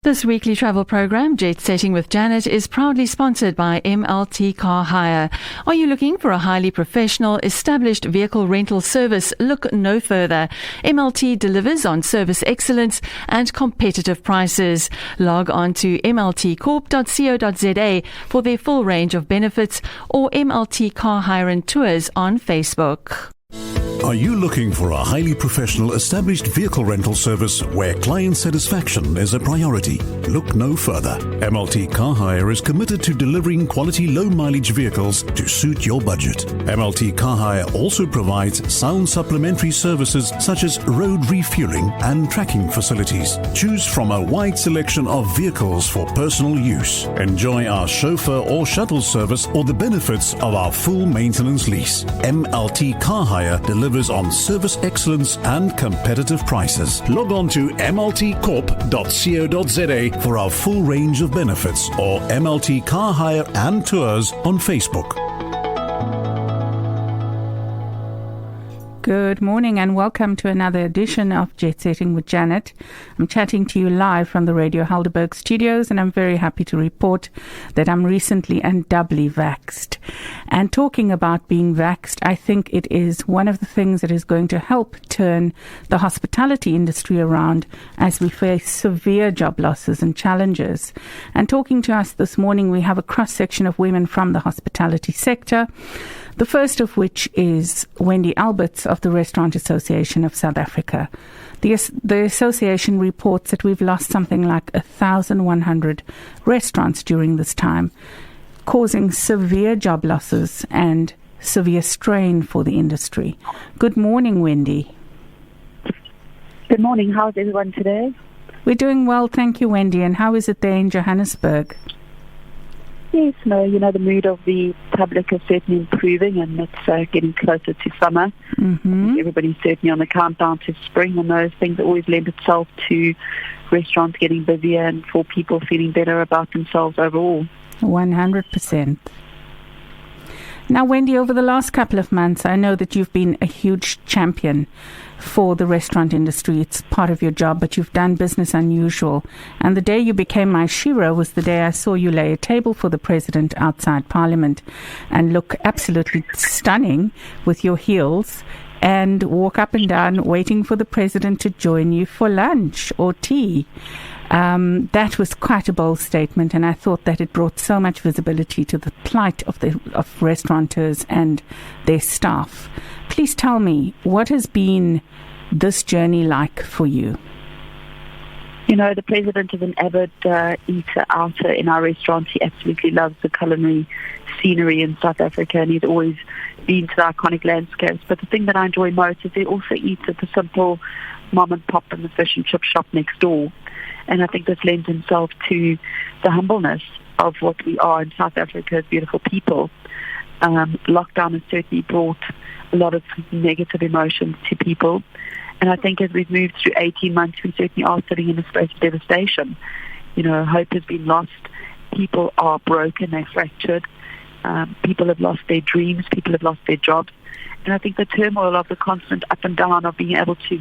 This weekly travel program, Jetsetting with Janet, is proudly sponsored by MLT Car Hire. Are you looking for a highly professional, established vehicle rental service? Look no further. MLT delivers on service excellence and competitive prices. Log on to mltcorp.co.za for their full range of benefits or MLT Car Hire and Tours on Facebook. Are you looking for a highly professional, established vehicle rental service where client satisfaction is a priority? Look no further. MLT Car Hire is committed to delivering quality low-mileage vehicles to suit your budget. MLT Car Hire also provides sound supplementary services such as road refueling and tracking facilities. Choose from a wide selection of vehicles for personal use. Enjoy our chauffeur or shuttle service or the benefits of our full maintenance lease. MLT Car Hire delivers on service excellence and competitive prices. Log on to mltcorp.co.za for our full range of benefits or MLT Car Hire and Tours on Facebook. Good morning and welcome to another edition of Jetsetting with Janet. I'm chatting to you live from the Radio Helderberg studios, and I'm very happy to report that I'm recently and doubly vaxxed. And talking about being vaxxed, I think it is one of the things that is going to help turn the hospitality industry around as we face severe job losses and challenges. And talking to us this morning, we have a cross-section of women from the hospitality sector. The first of which is Wendy Alberts of the Restaurant Association of South Africa. The association reports that we've lost something like 1,100 restaurants during this time, causing severe job losses and severe strain for the industry. Good morning, Wendy. Good morning. How's everyone today? We're doing well, thank you, Wendy. And how is it there in Johannesburg? Yes, the mood of the public is certainly improving, and it's getting closer to summer. Mm-hmm. Everybody's certainly on the countdown to spring, and those things always lend itself to restaurants getting busier and for people feeling better about themselves overall. 100%. Now, Wendy, over the last couple of months, I know that you've been a huge champion for the restaurant industry. It's part of your job, but you've done business unusual. And the day you became my shiro was the day I saw you lay a table for the president outside Parliament and look absolutely stunning with your heels and walk up and down waiting for the president to join you for lunch or tea. That was quite a bold statement, and I thought that it brought so much visibility to the plight of restaurateurs and their staff. Please tell me, what has been this journey like for you? The president is an avid eater, outer in our restaurants. He absolutely loves the culinary scenery in South Africa, and he's always been to the iconic landscapes. But the thing that I enjoy most is he also eats at the simple mom and pop and the fish and chip shop next door. And I think this lends himself to the humbleness of what we are in South Africa as beautiful people. Lockdown has certainly brought a lot of negative emotions to people. And I think as we've moved through 18 months, we certainly are sitting in a space of devastation. Hope has been lost. People are broken, they're fractured. People have lost their dreams. People have lost their jobs. And I think the turmoil of the constant up and down of being able to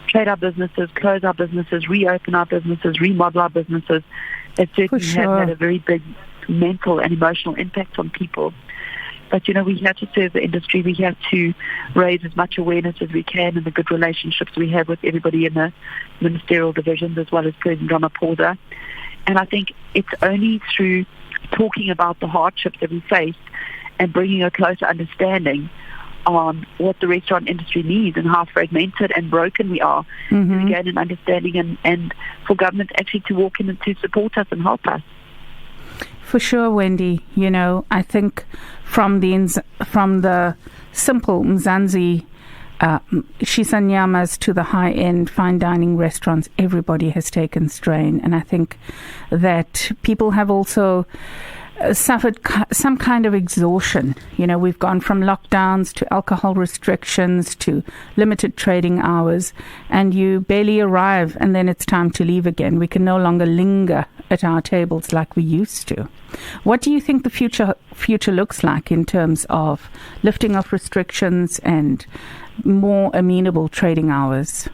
trade our businesses, close our businesses, reopen our businesses, remodel our businesses, it certainly has had a very big mental and emotional impact on people. But, we have to serve the industry. We have to raise as much awareness as we can in the good relationships we have with everybody in the ministerial divisions as well as President Ramaphosa. And I think it's only through talking about the hardships that we face and bringing a closer understanding on what the restaurant industry needs and how fragmented and broken we are, to gain an understanding and for government actually to walk in and to support us and help us. For sure, Wendy. I think from the simple Mzansi Shisanyamas to the high-end fine dining restaurants, everybody has taken strain. And I think that people have also suffered some kind of exhaustion. We've gone from lockdowns to alcohol restrictions to limited trading hours, and you barely arrive and then it's time to leave again. We can no longer linger at our tables like we used to. What do you think the future looks like in terms of lifting of restrictions and more amenable trading hours?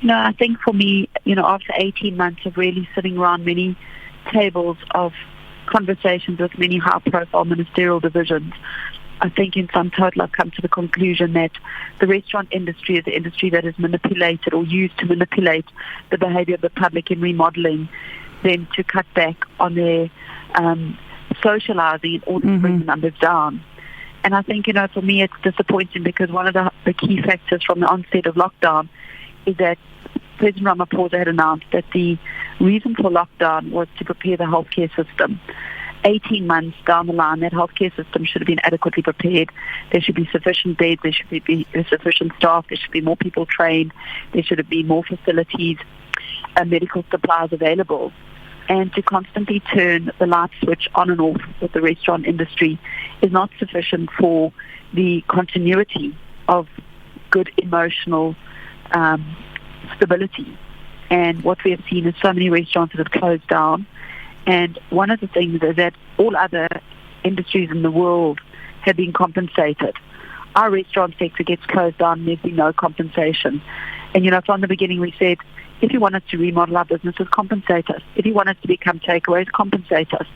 I think for me, after 18 months of really sitting around many tables of conversations with many high-profile ministerial divisions, I think in sum total I've come to the conclusion that the restaurant industry is the industry that is manipulated or used to manipulate the behavior of the public in remodeling them to cut back on their socializing in order to bring the numbers down. And I think, for me it's disappointing because one of the key factors from the onset of lockdown is that President Ramaphosa had announced that the reason for lockdown was to prepare the healthcare system. 18 months down the line, that healthcare system should have been adequately prepared. There should be sufficient beds, there should be sufficient staff, there should be more people trained, there should have been more facilities and medical supplies available. And to constantly turn the light switch on and off with the restaurant industry is not sufficient for the continuity of good emotional stability. And what we have seen is so many restaurants that have closed down. And one of the things is that all other industries in the world have been compensated. Our restaurant sector gets closed down and there's been no compensation. And, from the beginning we said, if you want us to remodel our businesses, compensate us. If you want us to become takeaways, compensate us.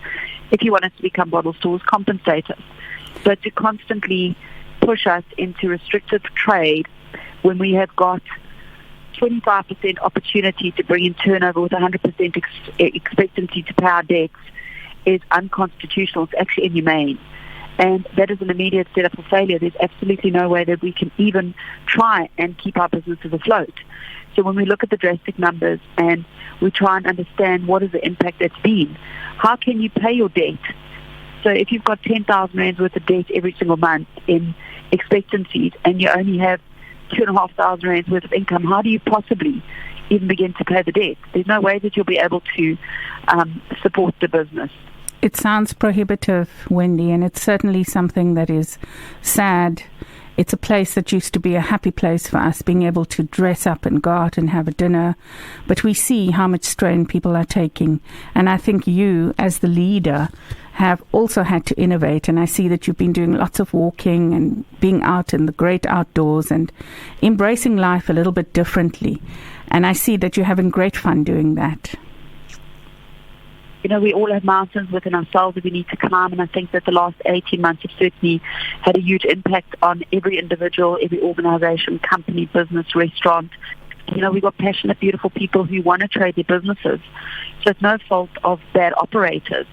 If you want us to become bottle stores, compensate us. But to constantly push us into restrictive trade when we have got 25% opportunity to bring in turnover with 100% expectancy to pay our debts is unconstitutional. It's actually inhumane. And that is an immediate setup for failure. There's absolutely no way that we can even try and keep our businesses afloat. So when we look at the drastic numbers and we try and understand what is the impact that's been, how can you pay your debt? So if you've got 10,000 Rand worth of debt every single month in expectancies and you only have 2,500 Rand worth of income, how do you possibly even begin to pay the debt? There's no way that you'll be able to support the business. It sounds prohibitive, Wendy, and it's certainly something that is sad. It's a place that used to be a happy place for us, being able to dress up and go out and have a dinner. But we see how much strain people are taking. And I think you, as the leader, have also had to innovate. And I see that you've been doing lots of walking and being out in the great outdoors and embracing life a little bit differently. And I see that you're having great fun doing that. We all have mountains within ourselves that we need to climb, and I think that the last 18 months have certainly had a huge impact on every individual, every organization, company, business, restaurant. We've got passionate, beautiful people who want to trade their businesses. So it's no fault of bad operators.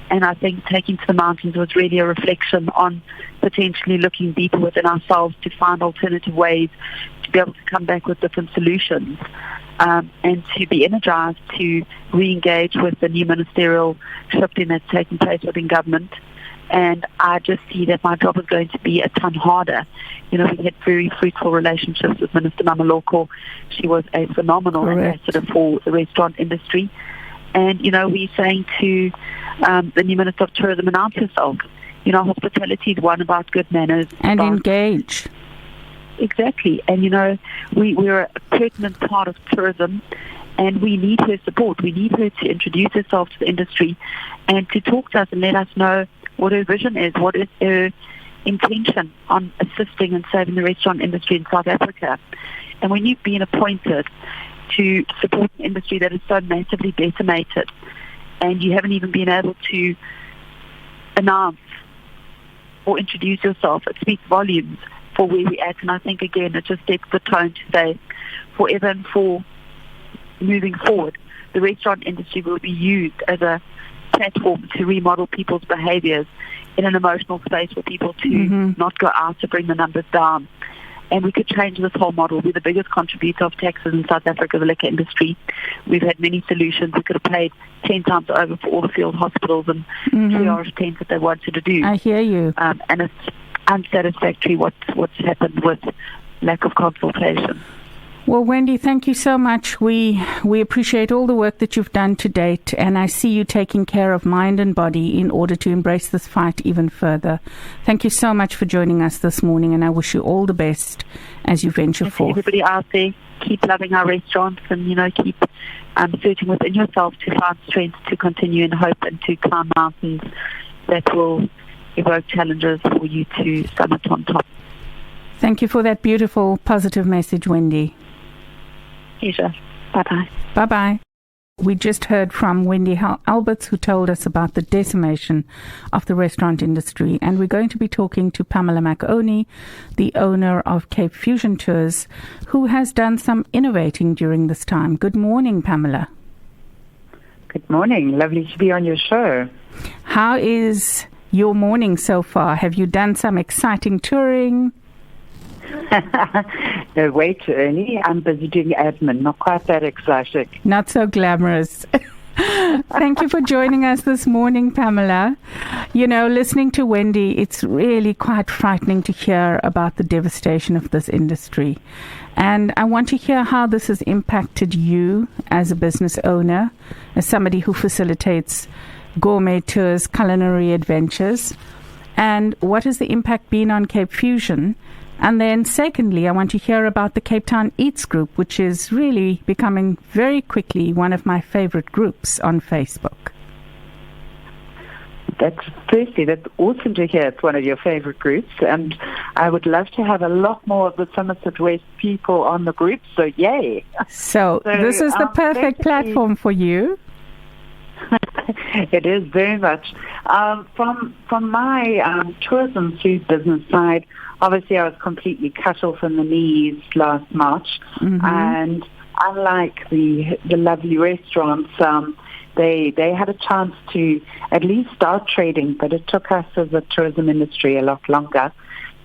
And I think taking to the mountains was really a reflection on potentially looking deeper within ourselves to find alternative ways to be able to come back with different solutions. And to be energized to re-engage with the new ministerial shifting that's taking place within government. And I just see that my job is going to be a ton harder. We had very fruitful relationships with Minister Mamaloko. She was a phenomenal ambassador for the restaurant industry. And, we're saying to the new Minister of Tourism, announce yourself. Hospitality is one about good manners. And engage. Exactly. And, we're a pertinent part of tourism and we need her support. We need her to introduce herself to the industry and to talk to us and let us know what her vision is, what is her intention on assisting and saving the restaurant industry in South Africa. And when you've been appointed to support an industry that is so massively decimated and you haven't even been able to announce or introduce yourself, it speaks volumes for where we're at. And I think, again, it just sets the tone to say forever and for moving forward, the restaurant industry will be used as a platform to remodel people's behaviors in an emotional space for people to not go out to bring the numbers down. And we could change this whole model. We're the biggest contributor of taxes in South Africa, the liquor industry. We've had many solutions. We could have paid 10 times over for all the field hospitals and triage tents that they wanted to do. I hear you. And it's unsatisfactory what's happened with lack of consultation. Well, Wendy, thank you so much. We appreciate all the work that you've done to date, and I see you taking care of mind and body in order to embrace this fight even further. Thank you so much for joining us this morning, and I wish you all the best as you venture forth. Everybody out there, keep loving our restaurants and, keep searching within yourself to find strength to continue in hope and to climb mountains that will evoke challenges for you to summit on top. Thank you for that beautiful, positive message, Wendy. Pleasure. Bye-bye. Bye-bye. We just heard from Wendy Alberts, who told us about the decimation of the restaurant industry. And we're going to be talking to Pamela McOnie, the owner of Cape Fusion Tours, who has done some innovating during this time. Good morning, Pamela. Good morning. Lovely to be on your show. How is your morning so far? Have you done some exciting touring? No, way too early. I'm busy doing admin. Not quite that exciting. Not so glamorous. Thank you for joining us this morning, Pamela. You know, listening to Wendy, it's really quite frightening to hear about the devastation of this industry. And I want to hear how this has impacted you as a business owner, as somebody who facilitates gourmet tours, culinary adventures, and what has the impact been on Cape Fusion? And then secondly, I want to hear about the Cape Town Eats group, which is really becoming very quickly one of my favorite groups on Facebook. That's awesome to hear. It's one of your favorite groups. And I would love to have a lot more of the Somerset West people on the group. So, yay. So this is the perfect platform for you. It is very much. From my tourism food business side, obviously I was completely cut off in the knees last March. Mm-hmm. And unlike the lovely restaurants, they had a chance to at least start trading, but it took us as a tourism industry a lot longer.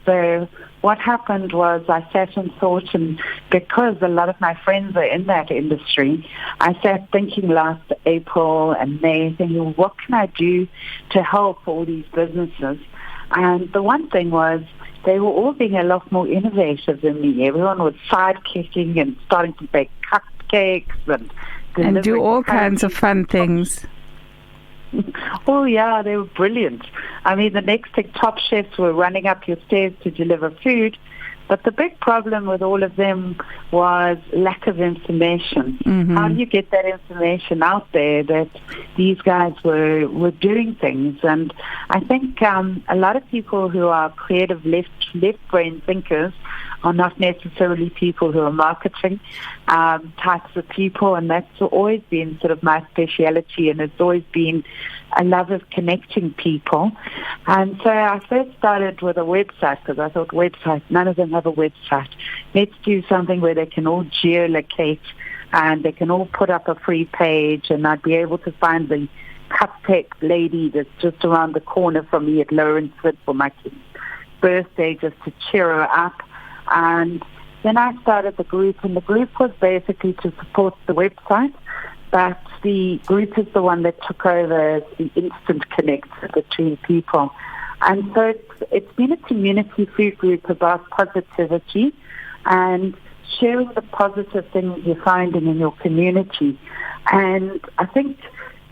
So what happened was I sat and thought, and because a lot of my friends are in that industry, I sat thinking last April and May, thinking, what can I do to help all these businesses? And the one thing was they were all being a lot more innovative than me. Everyone was sidekicking and starting to bake cupcakes and do all kinds of fun things. Oh, yeah, they were brilliant. I mean, the next thing, top chefs were running up your stairs to deliver food. But the big problem with all of them was lack of information. Mm-hmm. How do you get that information out there that these guys were doing things? And I think a lot of people who are creative left-brain thinkers are not necessarily people who are marketing types of people, and that's always been sort of my speciality, and it's always been a love of connecting people. And so I first started with a website because I thought none of them have a website. Let's do something where they can all geolocate and they can all put up a free page, and I'd be able to find the cupcake lady that's just around the corner from me at Lawrenceford for my kid's birthday, just to cheer her up. And then I started the group, and the group was basically to support the website, but the group is the one that took over the instant connector between people. And so it's been a community food group about positivity and sharing the positive things you're finding in your community. And I think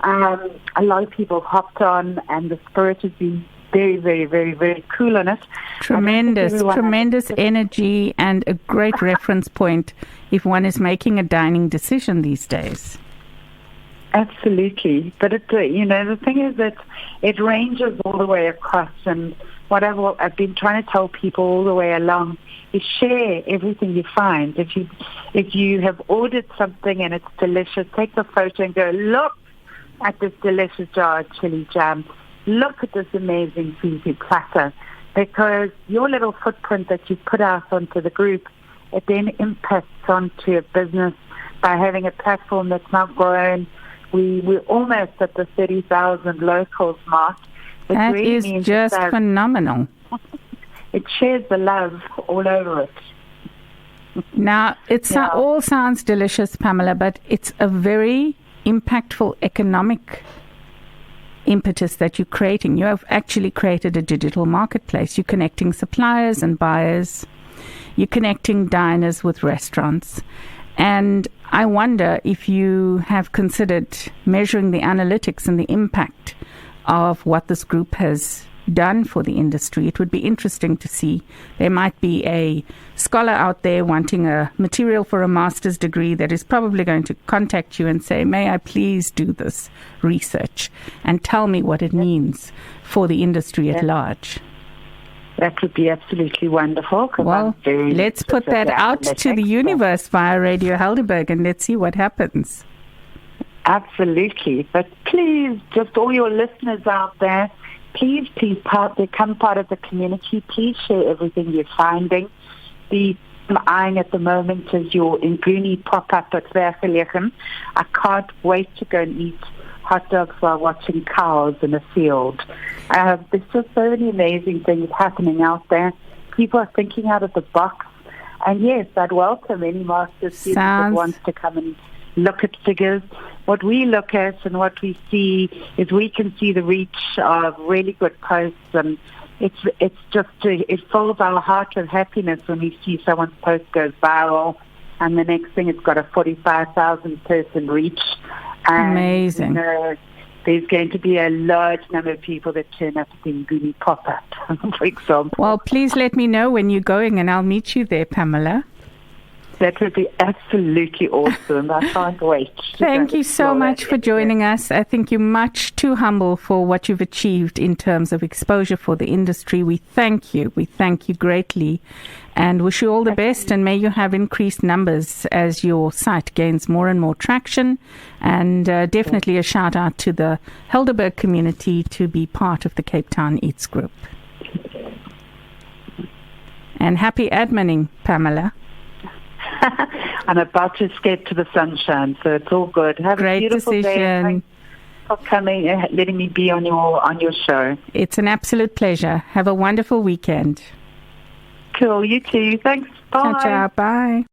a lot of people hopped on, and the spirit has been very, very, very, very cool on it. Tremendous energy, and a great reference point if one is making a dining decision these days. Absolutely. But the thing is that it ranges all the way across, and what I've been trying to tell people all the way along is share everything you find. If you have ordered something and it's delicious, take the photo and go, look at this delicious jar of chili jam. Look at this amazing seafood platter, because your little footprint that you put out onto the group, it then impacts onto a business by having a platform that's now grown. We're almost at the 30,000 locals mark. That is just phenomenal. It shares the love all over it. Now, all sounds delicious, Pamela, but it's a very impactful economic impetus that you're creating. You have actually created a digital marketplace. You're connecting suppliers and buyers. You're connecting diners with restaurants. And I wonder if you have considered measuring the analytics and the impact of what this group has done for the industry. It would be interesting to see. There might be a scholar out there wanting a material for a master's degree that is probably going to contact you and say, may I please do this research and tell me what it means for the industry at large. That would be absolutely wonderful. Well, let's put that out to the universe via Radio Helderberg and let's see what happens. Absolutely. But please, just all your listeners out there, please become part of the community. Please share everything you're finding. The I'm eyeing at the moment is your Nguni pop-up at Vergelegen. I can't wait to go and eat hot dogs while watching cows in a field. There's just so many amazing things happening out there. People are thinking out of the box. And yes, I'd welcome any master student that wants to come and look at figures. What we look at and what we see is we can see the reach of really good posts, and it's just it fills our heart with happiness when we see someone's post goes viral, and the next thing it's got a 45,000 person reach. And, amazing. There's going to be a large number of people that turn up at the Nguni pop-up, for example. Well, please let me know when you're going, and I'll meet you there, Pamela. That would be absolutely awesome. I can't wait. Thank you so much for joining us. I think you're much too humble for what you've achieved in terms of exposure for the industry. We thank you. We thank you greatly and wish you all the best, and may you have increased numbers as your site gains more and more traction. And definitely a shout out to the Helderberg community to be part of the Cape Town Eats group. And happy adminning, Pamela. I'm about to escape to the sunshine, so it's all good. Have Great a beautiful decision. day. Thanks for coming and letting me be on your show. It's an absolute pleasure. Have a wonderful weekend. Cool, you too. Thanks. Bye. Ciao, bye.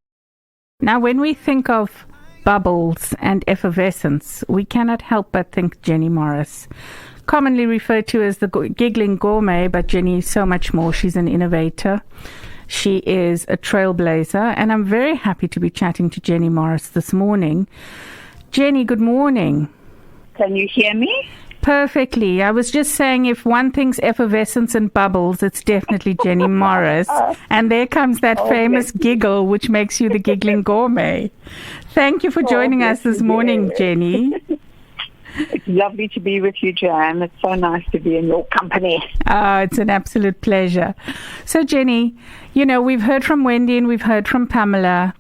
Now, when we think of bubbles and effervescence, we cannot help but think Jenny Morris. Commonly referred to as the giggling gourmet, but Jenny is so much more. She's an innovator. She is a trailblazer, and I'm very happy to be chatting to Jenny Morris this morning. Jenny, good morning. Can you hear me? Perfectly. I was just saying, if one thinks effervescence and bubbles, it's definitely Jenny Morris. And there comes that famous giggle, which makes you the giggling gourmet. Thank you for joining us this morning, Jenny. It's lovely to be with you, Joanne. It's so nice to be in your company. It's an absolute pleasure. So, Jenny, you know, we've heard from Wendy and we've heard from Pamela,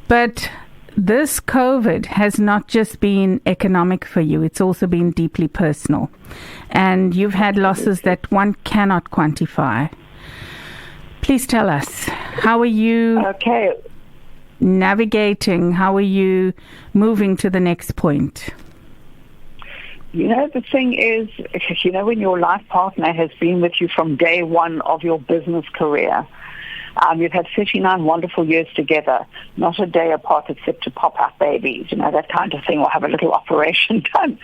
but this COVID has not just been economic for you, it's also been deeply personal. And you've had losses that one cannot quantify. Please tell us, how are you navigating? How are you moving to the next point? You know, the thing is, you know, when your life partner has been with you from day one of your business career, you've had 39 wonderful years together, not a day apart except to pop out babies, you know, that kind of thing, or have a little operation done.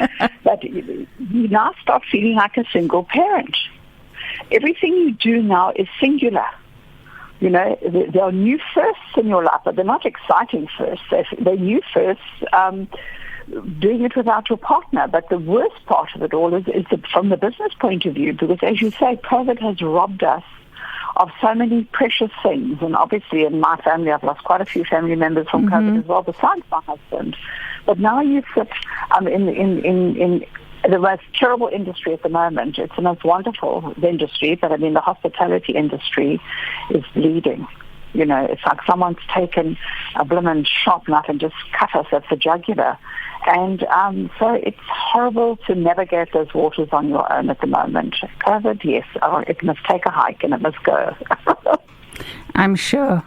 But you now start feeling like a single parent. Everything you do now is singular. You know, there are new firsts in your life, but they're not exciting firsts. They're new firsts, doing it without your partner. But the worst part of it all is from the business point of view, because as you say, COVID has robbed us of so many precious things. And obviously in my family, I've lost quite a few family members from COVID as well, besides my husband. But now you sit in the most terrible industry at the moment. It's the most wonderful industry, but I mean, the hospitality industry is bleeding. You know, it's like someone's taken a bloomin' sharp knife and just cut us at the jugular. And so it's horrible to navigate those waters on your own at the moment. COVID, yes, it must take a hike and it must go. I'm sure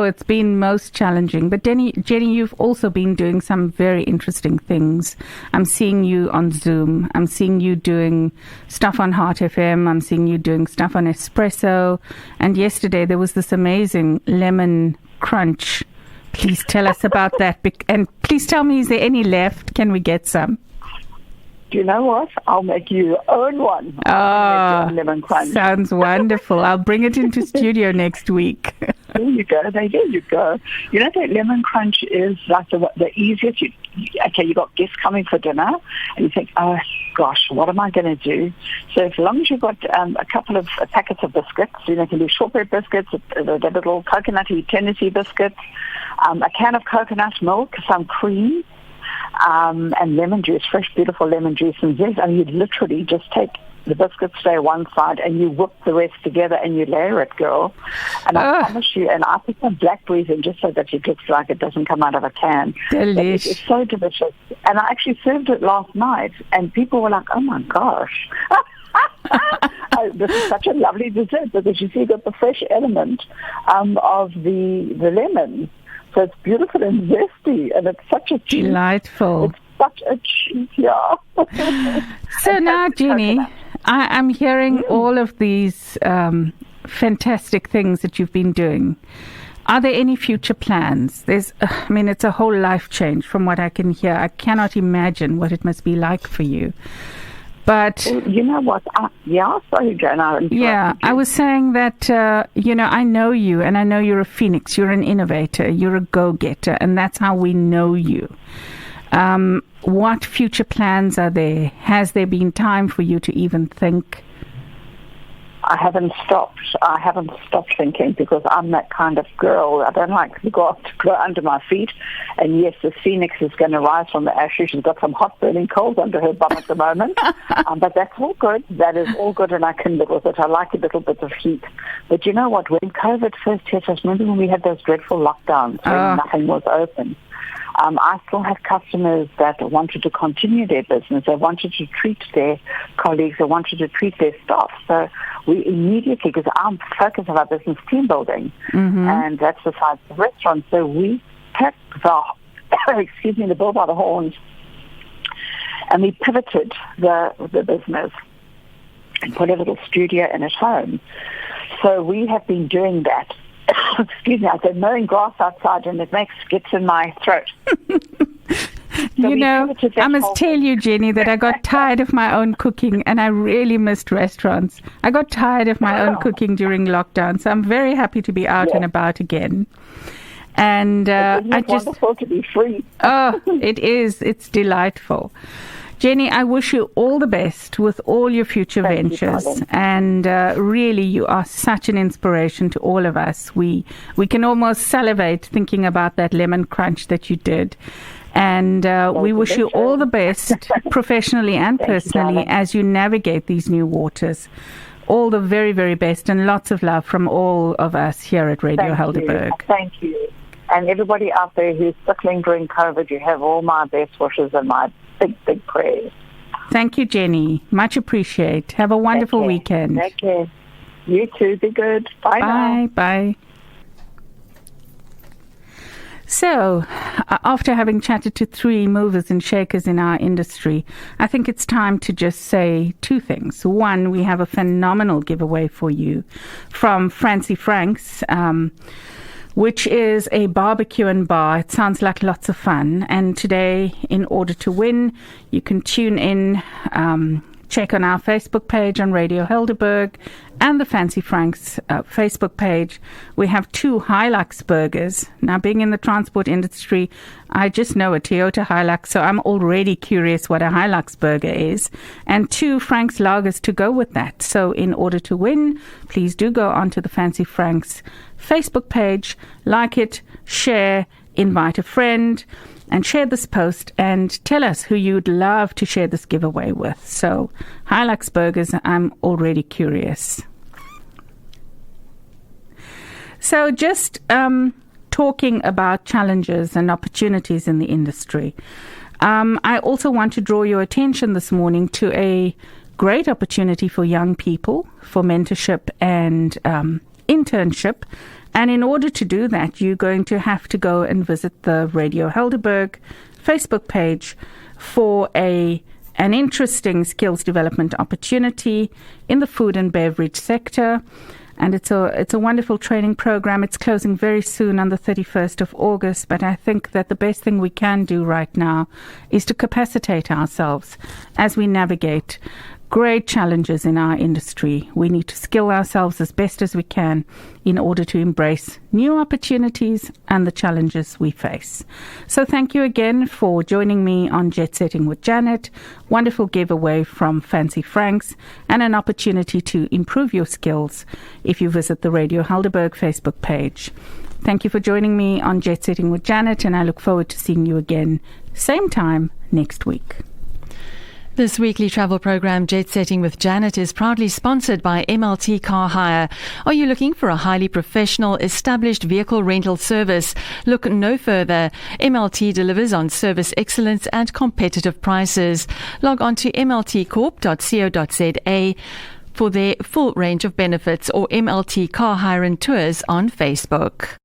it's been most challenging. But Jenny, you've also been doing some very interesting things. I'm seeing you on Zoom. I'm seeing you doing stuff on Heart FM. I'm seeing you doing stuff on Espresso. And yesterday there was this amazing lemon crunch. Please tell us about that. And please tell me, is there any left? Can we get some? Do you know what? I'll make you your own one. Lemon crunch. Sounds wonderful. I'll bring it into studio next week. There you go. There you go. You know, that lemon crunch is like the easiest. You got guests coming for dinner, and you think, oh, gosh, what am I going to do? So as long as you've got a couple of packets of biscuits, you know, you can do shortbread biscuits, the little coconutty Tennessee biscuits, a can of coconut milk, some cream, and lemon juice, fresh, beautiful lemon juice and zest. And you literally just take the biscuits stay one side, and you whip the rest together and you layer it, girl. And I promise you, and I put some blackberries in just so that it looks like it doesn't come out of a can. Delicious. It's so delicious. And I actually served it last night, and people were like, oh my gosh. This is such a lovely dessert because you see, you got the fresh element of the lemon. So it's beautiful and zesty, and it's such a treat. Delightful. It's such a treat, yeah. So now, Jenny, I'm hearing all of these fantastic things that you've been doing. Are there any future plans? It's a whole life change from what I can hear. I cannot imagine what it must be like for you. But you know what? Sorry, Joanna. Yeah, I was saying that, I know you, and I know you're a phoenix. You're an innovator. You're a go-getter, and that's how we know you. What future plans are there? Has there been time for you to even think? I haven't stopped thinking because I'm that kind of girl. I don't like to go under my feet. And yes, the phoenix is going to rise from the ashes. She's got some hot burning coals under her bum at the moment. But that's all good. That is all good, and I can live with it. I like a little bit of heat. But you know what? When COVID first hit us, remember when we had those dreadful lockdowns when nothing was open? I still had customers that wanted to continue their business. They wanted to treat their colleagues. They wanted to treat their staff. So we immediately, because our focus of our business team building, and that's besides the restaurant, so we took the bull by the horns, and we pivoted the business and put a little studio in at home. So we have been doing that. Excuse me, I said mowing grass outside, and it makes skips in my throat. I must tell you, Jenny, that I got tired of my own cooking, and I really missed restaurants. I got tired of my own cooking during lockdown, so I'm very happy to be out and about again. And it's wonderful to be free. It is. It's delightful. Jenny, I wish you all the best with all your future ventures. And really, you are such an inspiration to all of us. We can almost salivate thinking about that lemon crunch that you did. And we wish you all the best, professionally and personally, as you navigate these new waters. All the very, very best, and lots of love from all of us here at Radio Helderberg. Thank you. And everybody out there who's suckling during COVID, you have all my best wishes and my big, big prayers. Thank you, Jenny. Much appreciate. Have a wonderful weekend. Take care. You too. Be good. Bye. Bye. Bye. So, after having chatted to three movers and shakers in our industry, I think it's time to just say two things. One, we have a phenomenal giveaway for you from Fancy Frank's, which is a barbecue and bar. It sounds like lots of fun. And today, in order to win, you can tune in, check on our Facebook page on Radio Helderberg and the Fancy Frank's Facebook page. We have 2 Hilux burgers. Now, being in the transport industry, I just know a Toyota Hilux, so I'm already curious what a Hilux burger is. And 2 Frank's lagers to go with that. So in order to win, please do go onto the Fancy Frank's Facebook page, like it, share, invite a friend, and share this post and tell us who you'd love to share this giveaway with. So, Hilux Burgers, I'm already curious. So, just talking about challenges and opportunities in the industry, I also want to draw your attention this morning to a great opportunity for young people for mentorship and internship. And in order to do that, you're going to have to go and visit the Radio Helderberg Facebook page for an interesting skills development opportunity in the food and beverage sector. And it's a wonderful training program. It's closing very soon on the 31st of August. But I think that the best thing we can do right now is to capacitate ourselves as we navigate great challenges in our industry. We need to skill ourselves as best as we can in order to embrace new opportunities and the challenges we face. So thank you again for joining me on Jetsetting with Janet. Wonderful giveaway from Fancy Frank's and an opportunity to improve your skills if you visit the Radio Helderberg Facebook page. Thank you for joining me on Jetsetting with Janet, and I look forward to seeing you again same time next week. This weekly travel program, Jetsetting with Janet, is proudly sponsored by MLT Car Hire. Are you looking for a highly professional, established vehicle rental service? Look no further. MLT delivers on service excellence and competitive prices. Log on to mltcorp.co.za for their full range of benefits, or MLT Car Hire and Tours on Facebook.